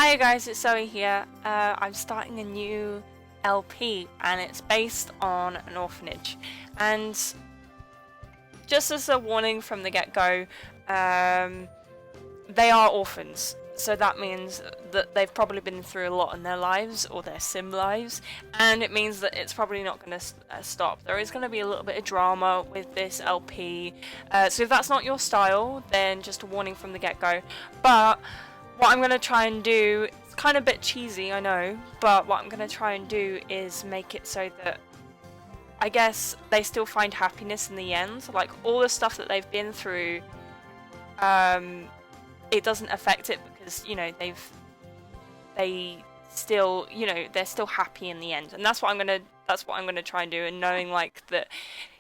Hey guys, it's Zoe here. I'm starting a new LP and it's based on an orphanage. And just as a warning from the get-go, they are orphans. So that means that they've probably been through a lot in their lives, or their sim lives, and it means that it's probably not going to stop. There is going to be a little bit of drama with this LP, so if that's not your style, then just a warning from the get-go. But what I'm going to try and do, it's kind of a bit cheesy, I know, but what I'm going to try and do is make it so that I guess they still find happiness in the end. Like, all the stuff that they've been through, it doesn't affect it because, you know, they still, you know, they're still happy in the end. And that's what I'm gonna try and do, and knowing like that,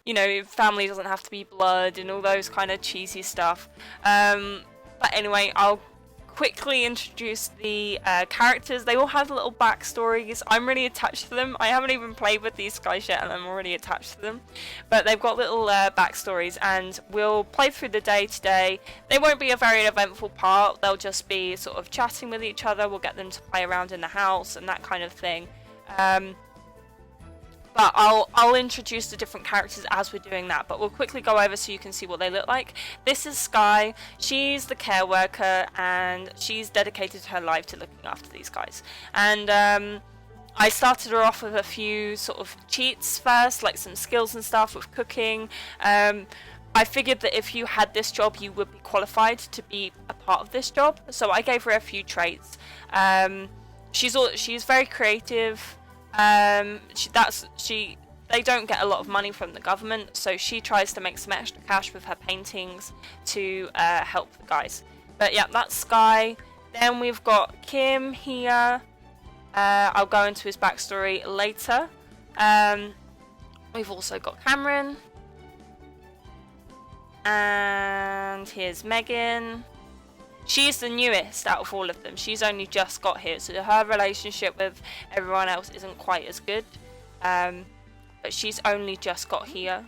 you know, family doesn't have to be blood and all those kind of cheesy stuff. But anyway, I'll quickly introduce the characters. They all have little backstories. I'm really attached to them. I haven't even played with these guys yet and I'm already attached to them, but they've got little backstories, and we'll play through the day today. They won't be a very eventful part. They'll just be sort of chatting with each other. We'll get them to play around in the house and that kind of thing. But I'll introduce the different characters as we're doing that, but we'll quickly go over so you can see what they look like. This is Sky. She's the care worker and she's dedicated her life to looking after these guys. And I started her off with a few sort of cheats first, like some skills and stuff with cooking. I figured that if you had this job, you would be qualified to be a part of this job, so I gave her a few traits. She's very creative. They don't get a lot of money from the government, so she tries to make some extra cash with her paintings to help the guys. But yeah, that's Sky. Then we've got Kim here. I'll go into his backstory later. We've also got Cameron. And here's Megan. She's the newest out of all of them. She's only just got here, so her relationship with everyone else isn't quite as good. But she's only just got here.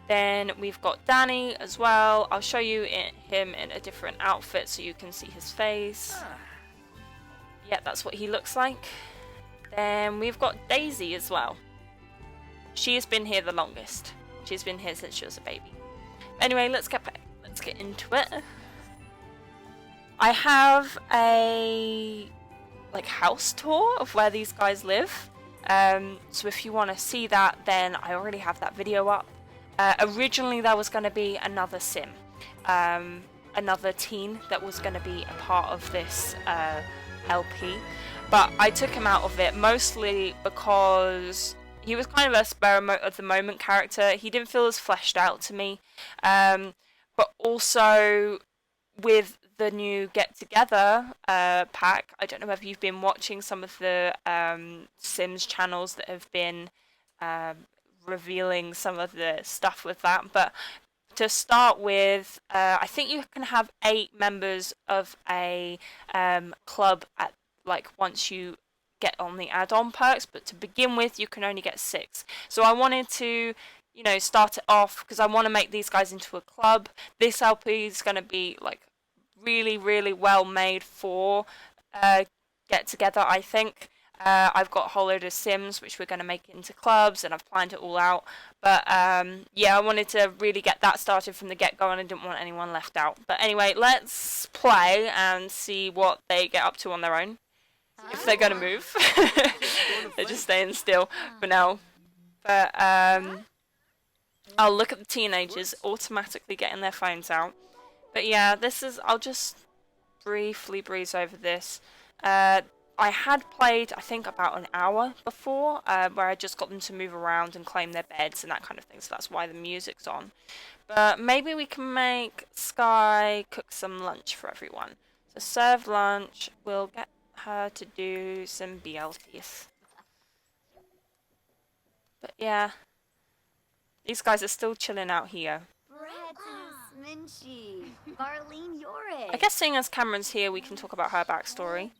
Then we've got Danny as well. I'll show you him in a different outfit so you can see his face. Yeah, that's what he looks like. Then we've got Daisy as well. She's been here the longest. She's been here since she was a baby. Anyway, let's get into it. I have a house tour of where these guys live, so if you want to see that, then I already have that video up. Originally there was going to be another sim, another teen that was going to be a part of this LP, but I took him out of it mostly because he was kind of a spur of the moment character. He didn't feel as fleshed out to me, but also with the new Get Together pack, I don't know if you've been watching some of the Sims channels that have been revealing some of the stuff with that, but to start with, I think you can have 8 members of a club at once you get on the add-on perks, but to begin with you can only get 6. So I wanted to, you know, start it off because I want to make these guys into a club. This LP is going to be really well made for Get Together, I think. I've got a whole load of Sims which we're going to make into clubs, and I've planned it all out, but yeah, I wanted to really get that started from the get-go and I didn't want anyone left out. But anyway, let's play and see what they get up to on their own, if they're going to move. They're just staying still for now. But I'll look at the teenagers automatically getting their phones out. But yeah, I'll just briefly breeze over this. I had played, I think, about an hour before, where I just got them to move around and claim their beds and that kind of thing, so that's why the music's on. But maybe we can make Sky cook some lunch for everyone. So serve lunch, we'll get her to do some BLTs. But yeah, these guys are still chilling out here. I guess seeing as Cameron's here, we can talk about her backstory.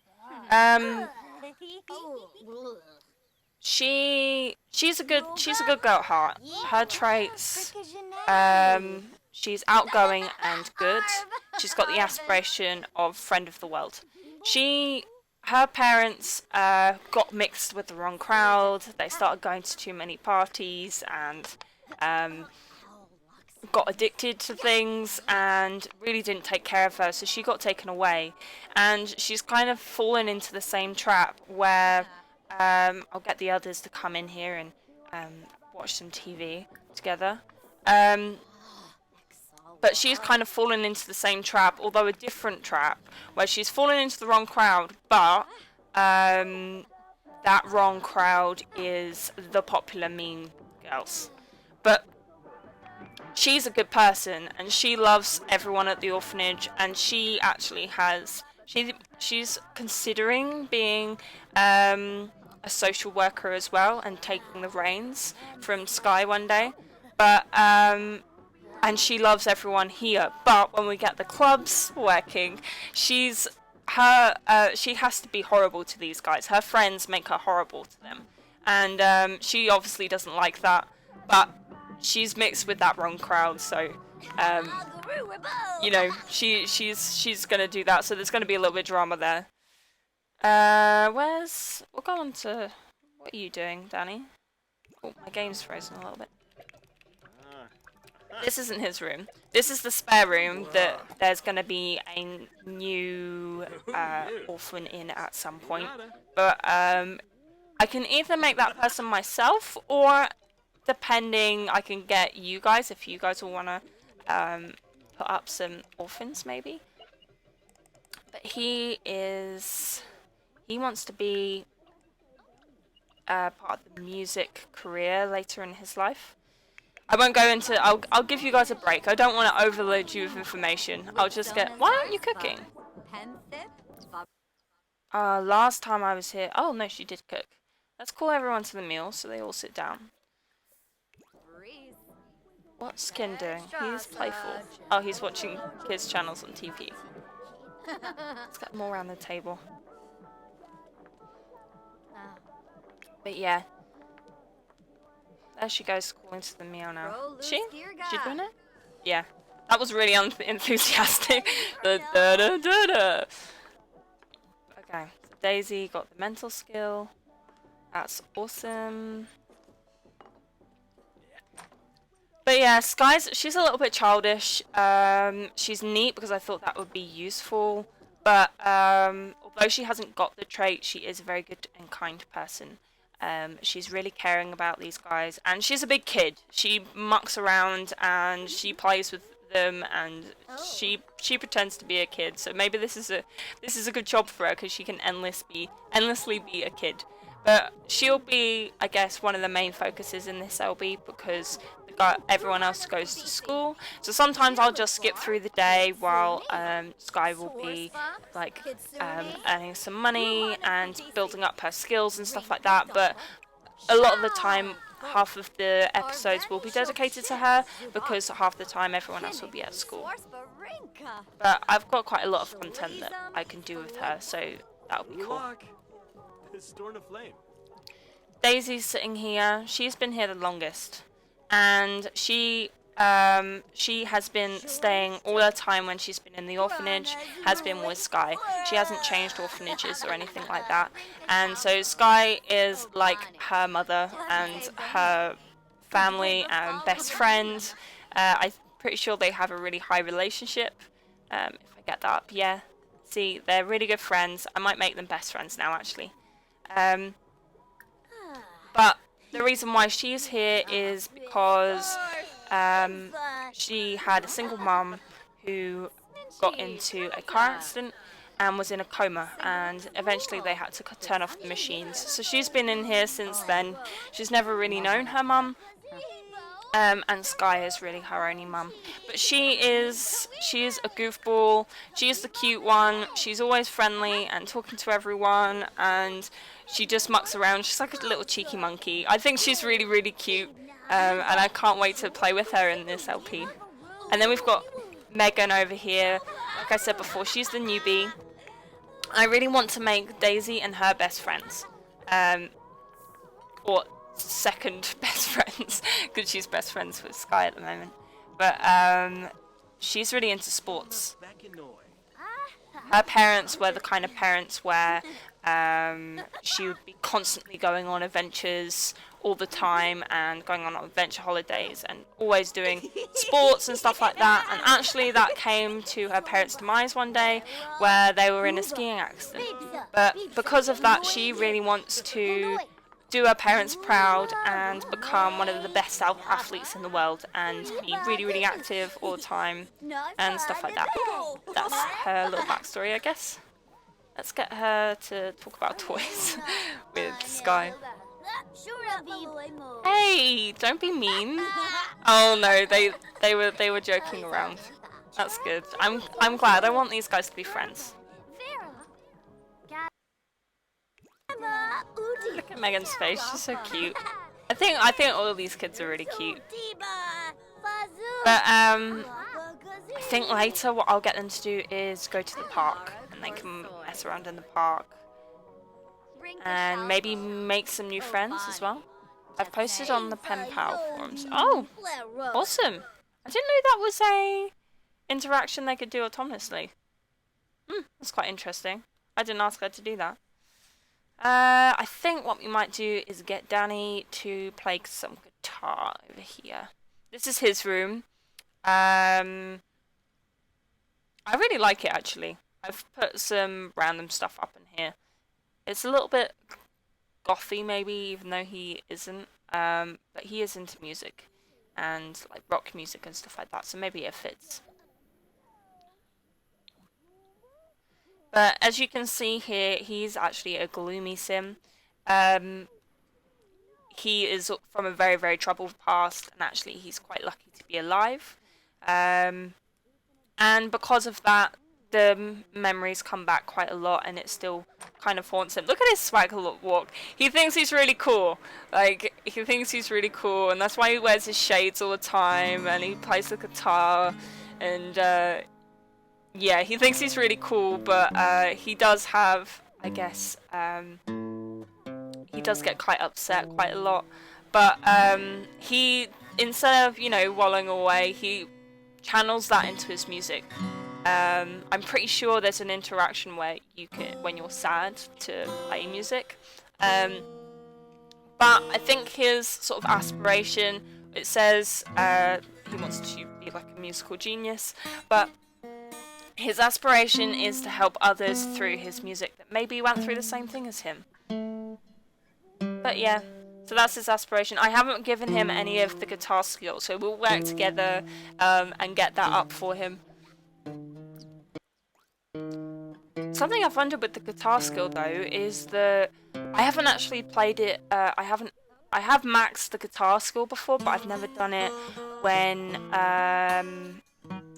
She's a good girl at heart. Her traits, she's outgoing and good. She's got the aspiration of friend of the world. her parents got mixed with the wrong crowd. They started going to too many parties and got addicted to things and really didn't take care of her, so she got taken away. And she's kind of fallen into the same trap where I'll get the others to come in here and watch some TV together. But she's kind of fallen into the same trap, although a different trap, where she's fallen into the wrong crowd, but that wrong crowd is the popular mean girls. But she's a good person, and she loves everyone at the orphanage, and she actually has... She's considering being a social worker as well, and taking the reins from Sky one day. But... and she loves everyone here, but when we get the clubs working, she has to be horrible to these guys. Her friends make her horrible to them, and she obviously doesn't like that, but she's mixed with that wrong crowd, so you know, she's gonna do that, so there's gonna be a little bit of drama there. We'll go on to... What are you doing, Danny? Oh, my game's frozen a little bit. This isn't his room. This is the spare room that there's going to be a new orphan in at some point. But I can either make that person myself, or depending, I can get you guys, if you guys will want to put up some orphans maybe. But he wants to be part of the music career later in his life. I won't go into... I'll give you guys a break. I don't want to overload you with information. I'll just get... Why aren't you cooking? Last time I was here... Oh, no, she did cook. Let's call everyone to the meal so they all sit down. What's Skin doing? He's playful. Oh, he's watching kids' channels on TV. Let's get them all around the table. But yeah. There she goes, calling to the meal now. Is she doing it? Yeah. That was really enthusiastic. Okay, so Daisy got the mental skill. That's awesome. But yeah, she's a little bit childish. She's neat because I thought that would be useful. But although she hasn't got the trait, she is a very good and kind person. She's really caring about these guys, and she's a big kid. She mucks around and she plays with them, and she pretends to be a kid. So maybe this is a good job for her, because she can endlessly be a kid. But she'll be, I guess, one of the main focuses in this LB, because everyone else goes to school. So sometimes I'll just skip through the day while Sky will be like earning some money and building up her skills and stuff like that. But a lot of the time, half of the episodes will be dedicated to her, because half the time everyone else will be at school. But I've got quite a lot of content that I can do with her, so that'll be cool. Daisy's sitting here. She's been here the longest. And she has been staying all her time when she's been in the orphanage, has been with Sky. She hasn't changed orphanages or anything like that. And so Sky is like her mother and her family and best friend. I'm pretty sure they have a really high relationship. If I get that up, yeah. See, they're really good friends. I might make them best friends now, actually. But the reason why she's here is because she had a single mum who got into a car accident and was in a coma, and eventually they had to turn off the machines. So she's been in here since then. She's never really known her mum, and Sky is really her only mum. But she's a goofball. She's the cute one. She's always friendly and talking to everyone, and she just mucks around. She's like a little cheeky monkey. I think she's really, really cute, and I can't wait to play with her in this LP. And then we've got Megan over here. Like I said before, she's the newbie. I really want to make Daisy and her best friends. Or second best friends, because she's best friends with Sky at the moment. But she's really into sports. Her parents were the kind of parents where She would be constantly going on adventures all the time and going on adventure holidays and always doing sports and stuff like that. And actually that came to her parents' demise one day where they were in a skiing accident. But because of that, she really wants to do her parents proud and become one of the best athletes in the world and be really, really active all the time and stuff like that. That's her little backstory, I guess. Let's get her to talk about toys with Sky. Hey, don't be mean. Oh no, they were joking around. That's good. I'm glad. I want these guys to be friends. Look at Megan's face. She's so cute. I think all of these kids are really cute. But I think later what I'll get them to do is go to the park and they can mess around in the park and maybe make some new friends as well. I've posted on the pen pal forums. Oh, awesome! I didn't know that was a interaction they could do autonomously. That's quite interesting. I didn't ask her to do that. I think what we might do is get Danny to play some guitar over here. This is his room. I really like it actually. I've put some random stuff up in here. It's a little bit gothy maybe, even though he isn't. But he is into music and like rock music and stuff like that, so maybe it fits. But as you can see here, he's actually a gloomy sim. He is from a very, very troubled past, and actually he's quite lucky to be alive. And because of that, the memories come back quite a lot, and it still kind of haunts him. Look at his swagger walk. He thinks he's really cool. Like, he thinks he's really cool, and that's why he wears his shades all the time, and he plays the guitar, and yeah, he thinks he's really cool, but he does have, I guess, he does get quite upset quite a lot. But he, instead of, you know, wallowing away, he channels that into his music. I'm pretty sure there's an interaction where you can, when you're sad, to play music. But I think his sort of aspiration, it says he wants to be like a musical genius, but his aspiration is to help others through his music that maybe went through the same thing as him. But yeah, so that's his aspiration. I haven't given him any of the guitar skills, so we'll work together and get that up for him. Something I've wondered with the guitar skill though is that I haven't actually played it. I have maxed the guitar skill before, but I've never done it when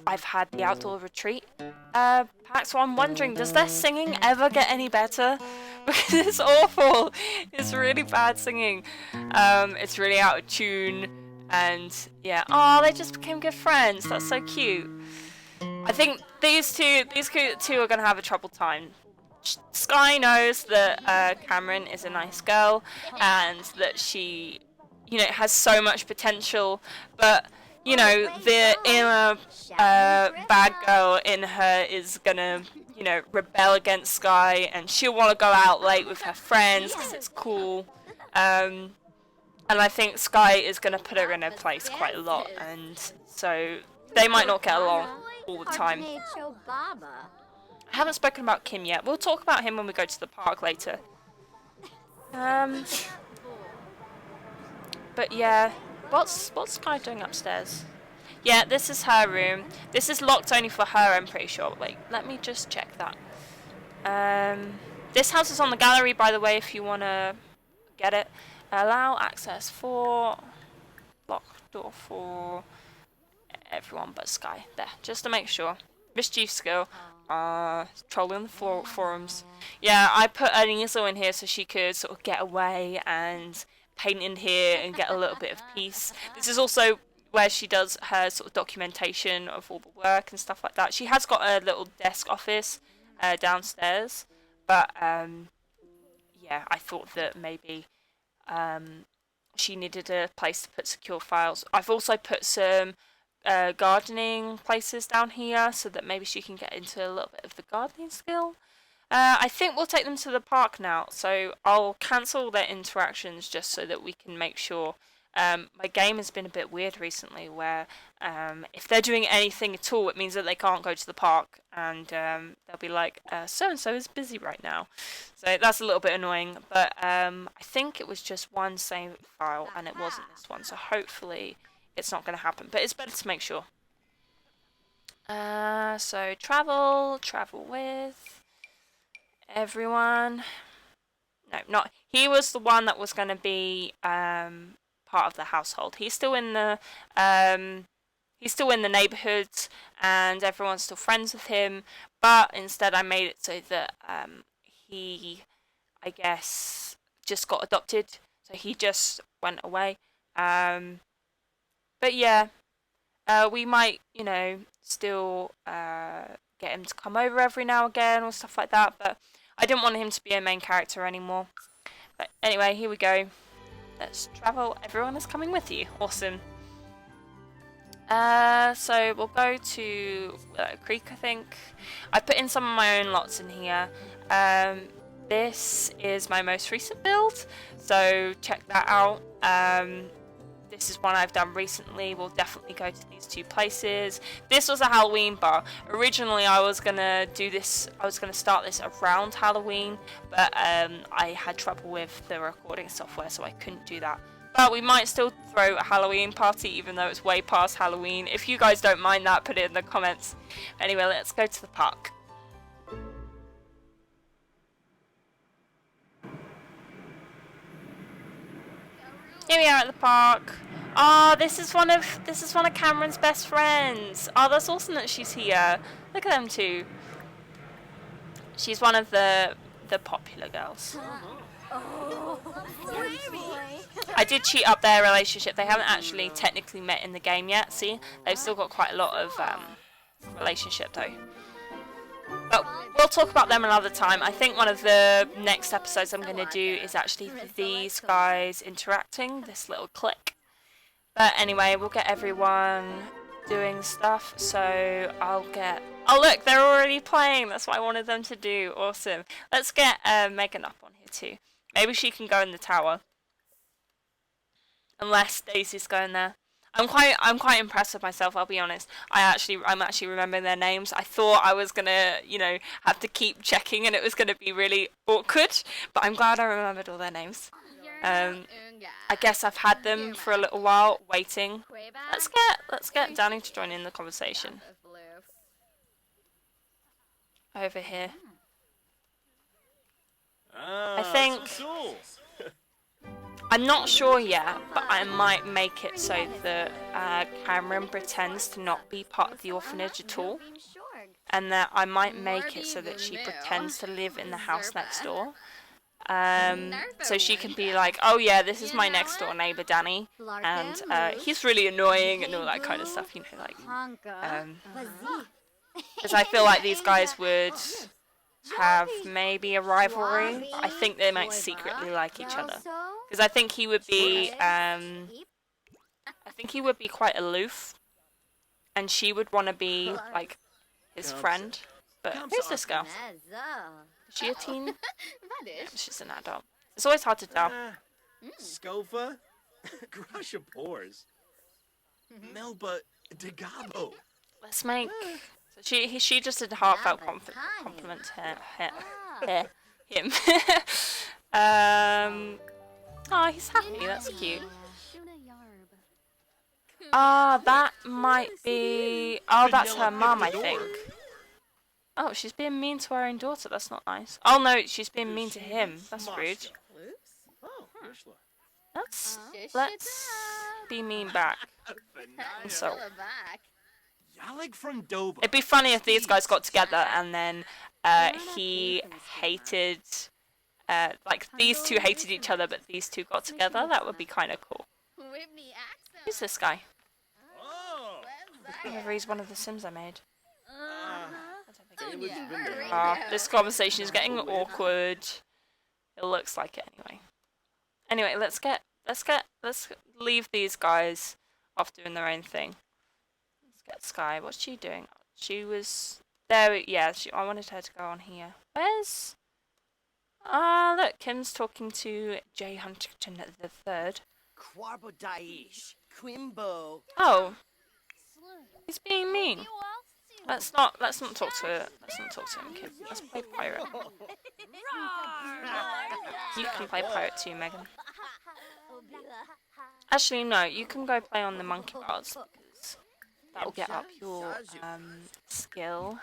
I've had the outdoor retreat pack. So I'm wondering, does their singing ever get any better? Because it's awful. It's really bad singing. It's really out of tune, and yeah. Oh, they just became good friends. That's so cute. I think these two are gonna have a troubled time. Sky knows that Cameron is a nice girl and that she, you know, has so much potential, but you know, the inner bad girl in her is gonna, you know, rebel against Sky, and she'll want to go out late with her friends because it's cool. And I think Sky is gonna put her in her place quite a lot, and so they might not get along all the time. I haven't spoken about Kim yet. We'll talk about him when we go to the park later. But yeah, what's Sky doing upstairs? Yeah, this is her room. This is locked only for her, I'm pretty sure. Wait, let me just check that. This house is on the gallery, by the way, if you want to get it. Allow access for... Lock door for everyone but Sky. There, just to make sure. Mischief skill. Trolling the forums. Yeah, I put an easel in here so she could sort of get away and paint in here and get a little bit of peace. This is also where she does her sort of documentation of all the work and stuff like that. She has got a little desk office downstairs, but yeah, I thought that maybe she needed a place to put secure files. I've also put some gardening places down here so that maybe she can get into a little bit of the gardening skill. I think we'll take them to the park now, so I'll cancel their interactions just so that we can make sure. My game has been a bit weird recently, where if they're doing anything at all, it means that they can't go to the park, and they'll be like, so and so is busy right now. So that's a little bit annoying, but I think it was just one save file, and it wasn't this one, so hopefully it's not going to happen, but it's better to make sure. So travel with everyone. No, not he was the one that was going to be part of the household. He's still in the neighborhoods, and everyone's still friends with him. But instead, I made it so that he, I guess, just got adopted. So he just went away. But yeah, we might, still get him to come over every now and again or stuff like that. But I didn't want him to be a main character anymore. But anyway, here we go. Let's travel. Everyone is coming with you. Awesome. So we'll go to Creek, I think. I put in some of my own lots in here. This is my most recent build, so check that out. This is one I've done recently. We'll definitely go to these two places. This was a Halloween bar. Originally, I was gonna do this. I was gonna start this around Halloween, but I had trouble with the recording software, so I couldn't do that. But we might still throw a Halloween party, even though it's way past Halloween. If you guys don't mind that, put it in the comments. Anyway, let's go to the park. Here we are at the park. Oh, this is one of Cameron's best friends. Oh, that's awesome that she's here. Look at them two. She's one of the popular girls. I did cheat up their relationship. They haven't actually technically met in the game yet. See, they've still got quite a lot of relationship though. But we'll talk about them another time. I think one of the next episodes I'm going to do is actually these guys interacting, this little clique. But anyway, we'll get everyone doing stuff. So I'll get... Oh look, they're already playing. That's what I wanted them to do. Awesome. Let's get Megan up on here too. Maybe she can go in the tower. Unless Daisy's going there. I'm quite impressed with myself, I'll be honest. I'm actually remembering their names. I thought I was gonna, have to keep checking and it was gonna be really awkward, but I'm glad I remembered all their names. I guess I've had them for a little while waiting. Let's get Danny to join in the conversation. Over here. I think I'm not sure yet, but I might make it so that Cameron pretends to not be part of the orphanage at all. And that I might make it so that she pretends to live in the house next door. So she can be like, oh yeah, this is my next door neighbor, Danny. And he's really annoying and all that kind of stuff, because I feel like these guys would have maybe a rivalry. I think they might secretly like each other. Because I think he would be, quite aloof, and she would want to be like his friend. But who's this girl? Is she a teen? Yeah, she's an adult. It's always hard to tell. Scova, Grasha pores, Melba Degabo. Let's make. So she just did a heartfelt compliment to him. Oh, he's happy. That's cute. Ah, that might be... Oh, that's her mum, I think. Oh, she's being mean to her own daughter. That's not nice. Oh, no, she's being mean to him. That's rude. Let's be mean back. So, it'd be funny if these guys got together and then he hated... like, these two hated each other, but these two got together. That would be kind of cool. Who's this guy? Whoever he's one of the Sims I made. This conversation is getting awkward. It looks like it anyway. Anyway, let's leave these guys off doing their own thing. Let's get Sky. What's she doing? She was There, yeah, I wanted her to go on here. Where's... Ah, look, Kim's talking to Jay Huntington the third. Quarbodaish, Quimbo. Oh, he's being mean. Let's not talk to it. Let's not talk to him, Kim. Let's play pirate. You can play pirate too, Megan. Actually, no, you can go play on the monkey bars because that'll get up your skill.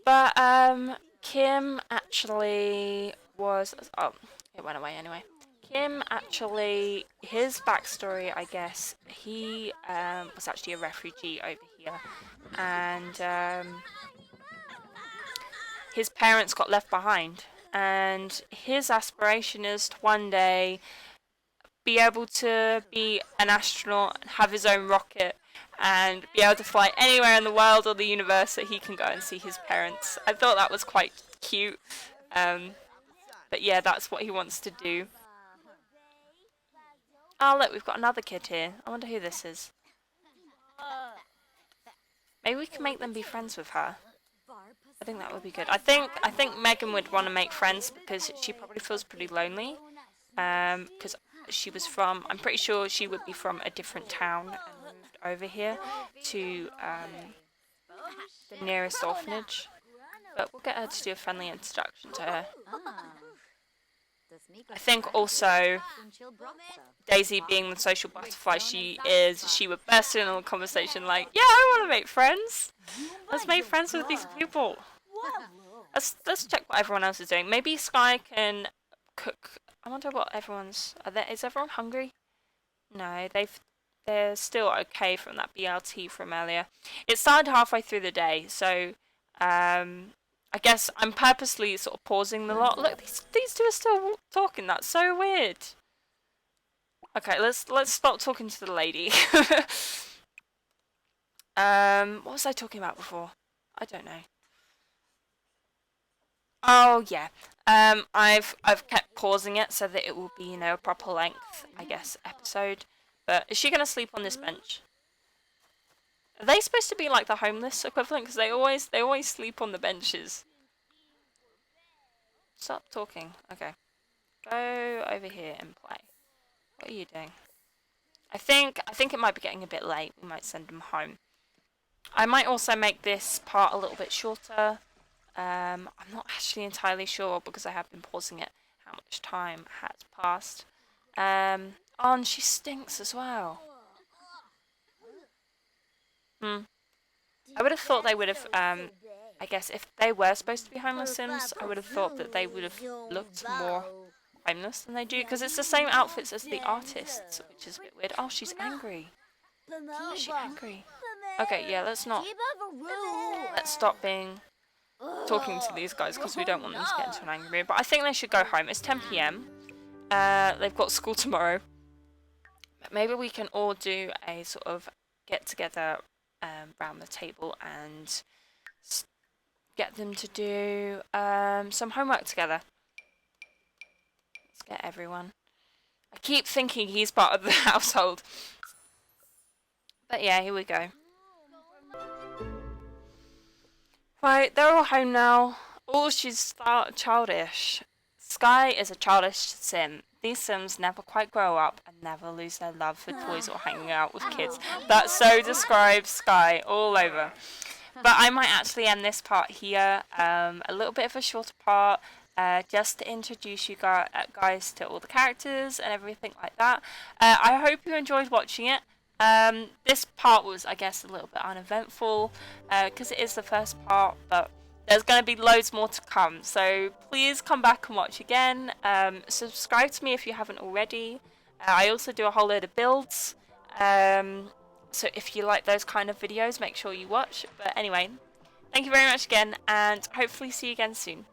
But Kim actually was... Oh, it went away anyway. Kim actually, his backstory, I guess, he was actually a refugee over here. And his parents got left behind. And his aspiration is to one day be able to be an astronaut and have his own rocket and be able to fly anywhere in the world or the universe that he can go and see his parents. I thought that was quite cute. But yeah, that's what he wants to do. Oh look, we've got another kid here. I wonder who this is. Maybe we can make them be friends with her. I think that would be good. I think Megan would want to make friends because she probably feels pretty lonely. Because she was from, I'm pretty sure she would be from a different town and moved over here to the nearest orphanage. But we'll get her to do a friendly introduction to her. I think also Daisy being the social butterfly she is, she would burst in on the conversation like, yeah, I want to make friends. Let's make friends with these people. Let's check what everyone else is doing. Maybe Sky can cook. I wonder what everyone's... Is everyone hungry? No, they're still okay from that BLT from earlier. It started halfway through the day, so I guess I'm purposely sort of pausing the lot. Look, these two are still talking. That's so weird. Okay, let's stop talking to the lady. What was I talking about before? I don't know. Oh yeah. I've kept pausing it so that it will be, you know, a proper length, I guess, episode. But is she gonna sleep on this bench? Are they supposed to be like the homeless equivalent? Because they always sleep on the benches. Stop talking. Okay. Go over here and play. What are you doing? I think it might be getting a bit late. We might send them home. I might also make this part a little bit shorter. I'm not actually entirely sure because I have been pausing it how much time has passed. Oh, and she stinks as well. I would have thought they would have, I guess if they were supposed to be homeless Sims, I would have thought that they would have looked more homeless than they do, because it's the same outfits as the artists, which is a bit weird. Oh, she's angry. Is she angry? Okay, yeah, let's stop talking to these guys because we don't want them to get into an angry mood. But I think they should go home. It's 10 PM. They've got school tomorrow. But maybe we can all do a sort of get together around the table and get them to do some homework together. Let's get everyone. I keep thinking he's part of the household. But yeah, here we go. Right, they're all home now. Oh, she's childish. Sky is a childish sim. These sims never quite grow up and never lose their love for toys or hanging out with kids. That so describes Sky all over. But I might actually end this part here. A little bit of a shorter part. Just to introduce you guys to all the characters and everything like that. I hope you enjoyed watching it. This part was, I guess, a little bit uneventful because it is the first part, but there's going to be loads more to come. So please come back and watch again. Subscribe to me if you haven't already. I also do a whole load of builds. So if you like those kind of videos, make sure you watch. But anyway, thank you very much again, and hopefully see you again soon.